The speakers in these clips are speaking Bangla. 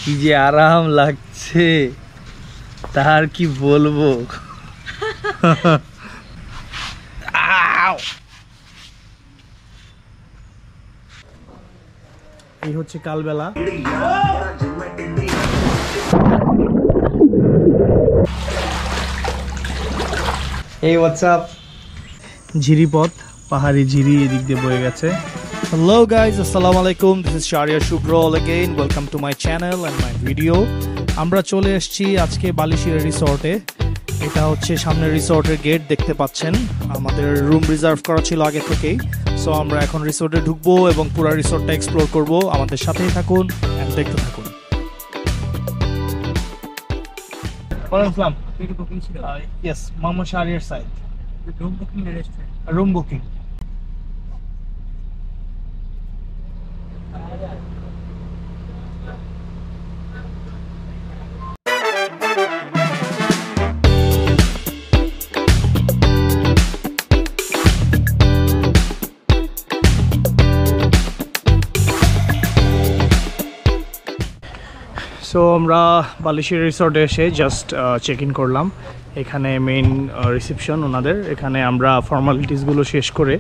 কি যে আরাম লাগছে তার কি বলবো। এই হচ্ছে কালবেলা। এই হোয়াটসঅ্যাপ ঝিরিপথ, পাহাড়ি ঝিরি এদিক দিয়ে বয়ে গেছে। Hello guys, assalamu alaikum. This is Sharia Shubro again. Welcome to my channel and my video. আমরা চলে এসেছি আজকে বালিশিরা রিসর্টে। এটা হচ্ছে সামনের রিসর্টের গেট, দেখতে পাচ্ছেন। আমাদের রুম রিজার্ভ করা ছিল আগে থেকেই। সো আমরা এখন রিসর্টে ঢুকবো এবং পুরো রিসর্টটা এক্সপ্লোর করব। আমাদের সাথেই থাকুন এন্ড দেখতে থাকুন। ওয়ালাইকুম আসসালাম। বুকিং ছিল? Yes, Mohammad Shahriar side. Room booking না রেস্টুরেন্ট? Room booking. সো আমরা বালিশিরা রিসর্টে এসে জাস্ট চেক ইন করলাম। এখানে মেইন রিসেপশন ওনাদের। এখানে আমরা ফর্মালিটিসগুলো শেষ করে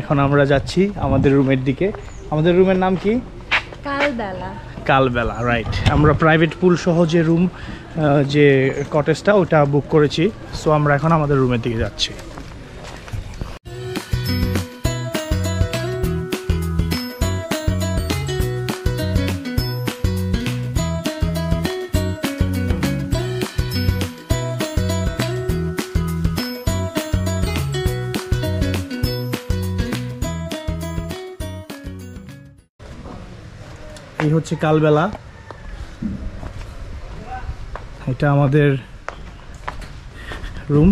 এখন আমরা যাচ্ছি আমাদের রুমের দিকে। আমাদের রুমের নাম কি? কালবেলা। কালবেলা, রাইট। আমরা প্রাইভেট পুল সহ যে রুম, যে কটেজটা, ওটা বুক করেছি। সো আমরা এখন আমাদের রুমের দিকে যাচ্ছি। এই হচ্ছে কালবেলা। এটা আমাদের রুম।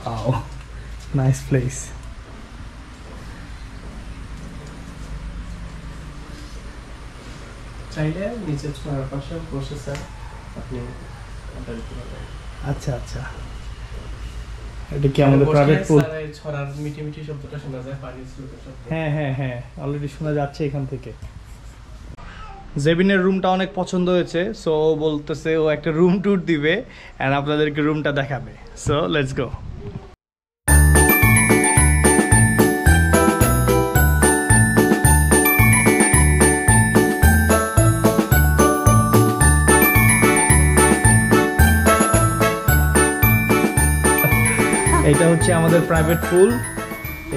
Wow, nice place. চাইলে নিচে ছোঁয়ার পাশে বসে স্যার আপনি আচ্ছা আচ্ছা। এটা কি আমাদের প্রাইভেট পুল? ছড়ার মিটি মিটি শব্দটা শোনা যায়, পানির স্রোতের শব্দ। হ্যাঁ হ্যাঁ হ্যাঁ, অলরেডি শোনা যাচ্ছে এখান থেকে। জেবিনের রুমটা অনেক পছন্দ হয়েছে। সো বলতেছে ও একটা রুম ট্যুর দিবে এন্ড আপনাদেরকে রুমটা দেখাবে। So let's go. এটা হচ্ছে আমাদের প্রাইভেট পুল।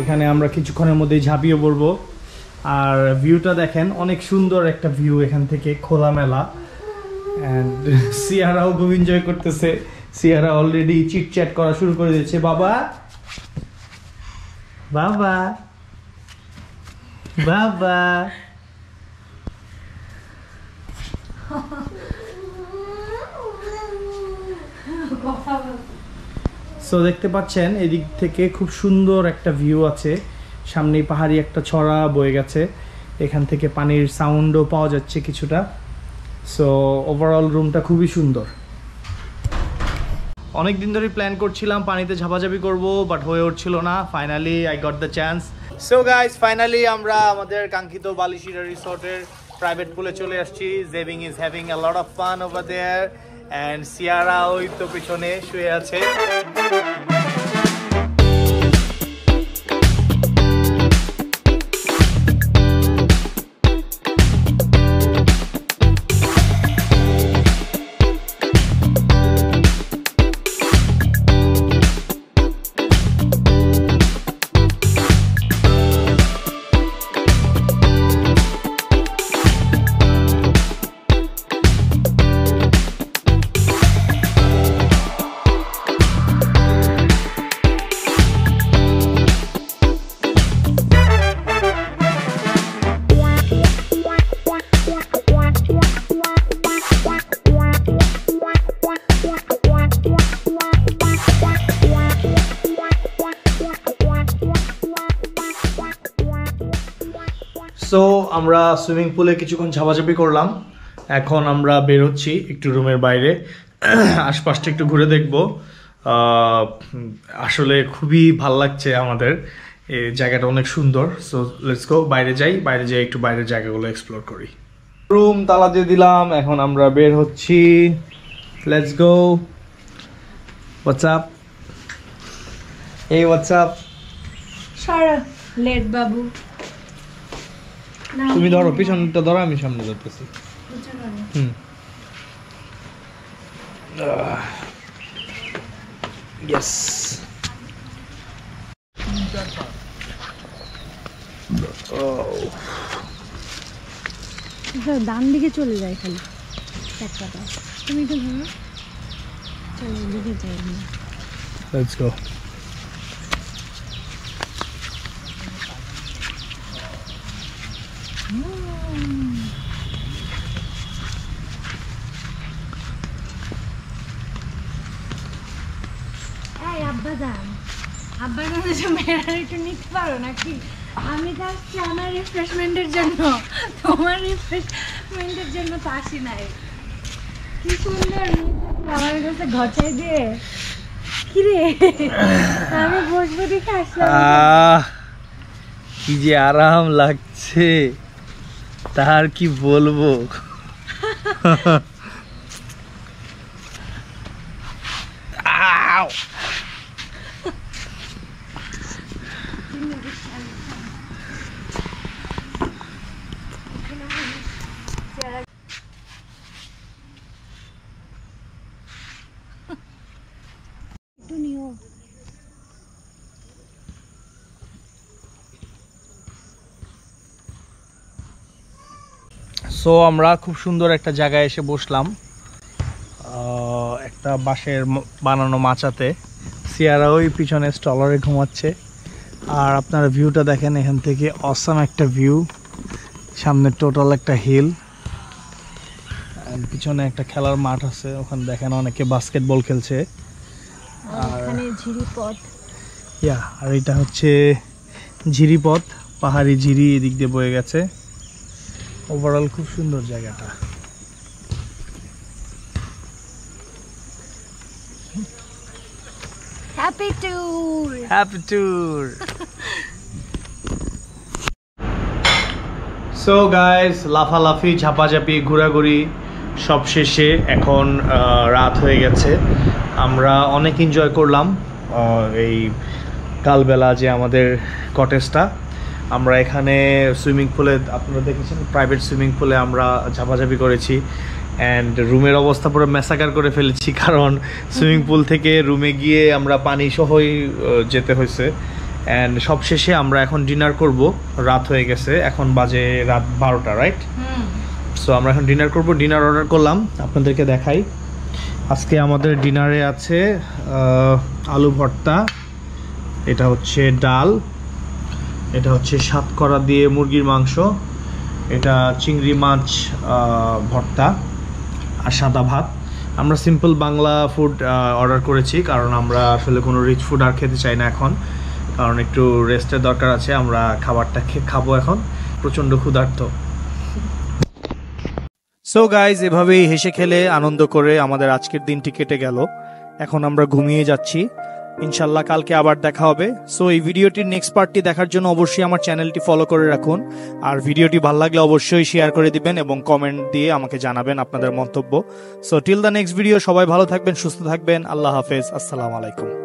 এখানে আমরা কিছুক্ষণের মধ্যেই ঝাঁপিয়ে পড়বো। আর ভিউটা দেখেন, অনেক সুন্দর একটা ভিউ এখান থেকে, খোলামেলা। অ্যান্ড সিয়ারাও খুব এনজয় করতেছে। সিয়ারা অলরেডি চিটচ্যাট করা শুরু করে দিয়েছে। বাবা বাবা বাবা। সো দেখতে পাচ্ছেন এদিক থেকে খুব সুন্দর একটা ভিউ আছে। সামনেই পাহাড়ি একটা ছড়া বয়ে গেছে, এখান থেকে পানির সাউন্ডও পাওয়া যাচ্ছে কিছুটা। সো ওভারঅল রুমটা খুবই সুন্দর। অনেক দিন ধরে প্ল্যান করছিলাম পানিতে ঝাপাঝাপি করব, বাট হয়ে উঠছিল না। Finally I got the chance. So guys, finally আমরা আমাদের কাঙ্ক্ষিত বালিশিরা রিসর্টের প্রাইভেট পুলে চলে আসছি। জেবিং is having a lot of fun over there and সিয়ারা ওই তো পিছনে শুয়ে আছে। সো আমরা সুইমিং পুলে কিছুক্ষণ ঝাপাঝাপি করলাম, এখন আমরা বের হচ্ছি একটু রুমের বাইরে, আশপাশটা একটু ঘুরে দেখব। আসলে খুবই ভাল লাগছে আমাদের, এই জায়গাটা অনেক সুন্দর। সো লেটস গো, বাইরে যাই, বাইরে যাই একটু বাইরের জায়গাগুলো এক্সপ্লোর করি। রুম তালা দিয়ে দিলাম, এখন আমরা বের হচ্ছি। Let's go. What's up? এই হোয়াটস আপ? সারা লেট বাবু, তুমি ধরো, পিছনটা ধরো, আমি সামনে ধরতেছি। ইয়েস। ডান দিকে চলে যায় খালি চাকাটা, তুমি তো ধরো, চলো দিকে যাই। Let's go. আব্বার কাছে মেয়েরা একটু নিতে পারো নাকি? আমি তো আসছি আমার রিফ্রেশমেন্টের জন্য, তোমার রিফ্রেশমেন্টের জন্য তো আসি নাই। কি সুন্দর আমার কাছে ঘটাই দিয়ে, কিরে আমি বসবো দেখে আসলাম। কি যে আরাম লাগছে, তার কি বলবো। সো আমরা খুব সুন্দর একটা জায়গায় এসে বসলাম, একটা বাঁশের বানানো মাচাতে। সিয়ারা ওই পিছনে স্টলারে ঘুমাচ্ছে, আর আপনারা ভিউটা দেখেন এখান থেকে, অসাম একটা ভিউ। সামনে টোটাল একটা হিল, পিছনে একটা খেলার মাঠ আছে, ওখানে দেখেন অনেকে বাস্কেটবল খেলছে। আর ঝিরিপথ, আর এটা হচ্ছে ঝিরিপথ, পাহাড়ি ঝিরি এদিক দিয়ে বয়ে গেছে। ওভারঅল খুব সুন্দর জায়গাটা। Happy tour, happy tour. So guys, লাফালাফি, ঝাপাঝাপি, ঘোরাঘুরি সব শেষে এখন রাত হয়ে গেছে। আমরা অনেক এনজয় করলাম এই কালবেলা যে আমাদের কটেজটা। আমরা এখানে সুইমিং পুলে, আপনারা দেখেছেন প্রাইভেট সুইমিং পুলে আমরা ঝাপাঝাপি করেছি, অ্যান্ড রুমের অবস্থা পুরো ম্যাসাকার করে ফেলেছি, কারণ সুইমিং পুল থেকে রুমে গিয়ে আমরা পানি সহই যেতে হয়েছে। অ্যান্ড সবশেষে আমরা এখন ডিনার করব, রাত হয়ে গেছে, এখন বাজে রাত 12টা, রাইট? সো আমরা এখন ডিনার করব। ডিনার অর্ডার করলাম, আপনাদেরকে দেখাই। আজকে আমাদের ডিনারে আছে আলু ভর্তা, এটা হচ্ছে ডাল, এটা হচ্ছে সাতকরা দিয়ে মুরগির মাংস, এটা চিংড়ি মাছ ভর্তা, আর সাদা ভাত। আমরা সিম্পল বাংলা ফুড অর্ডার করেছি, কারণ আমরা আসলে কোনো রিচ ফুড আর খেতে চাই না এখন, কারণ একটু রেস্টের দরকার আছে। আমরা খাবারটা খাবো এখন, প্রচণ্ড ক্ষুধার্ত। সো গাইজ, এভাবেই হেসে খেলে আনন্দ করে আমাদের আজকের দিনটি কেটে গেল। এখন আমরা ঘুমিয়ে যাচ্ছি, ইনশাল্লাহ কালকে আবার দেখা হবে। সো এই ভিডিওটির নেক্সট পার্টটি দেখার জন্য অবশ্যই আমার চ্যানেলটি ফলো করে রাখুন, আর ভিডিওটি ভালো লাগলে অবশ্যই শেয়ার করে দিবেন এবং কমেন্ট দিয়ে আমাকে জানাবেন আপনাদের মন্তব্য। So till the next video, সবাই ভালো থাকবেন, সুস্থ থাকবেন, আল্লাহ হাফেজ, আসসালামু আলাইকুম।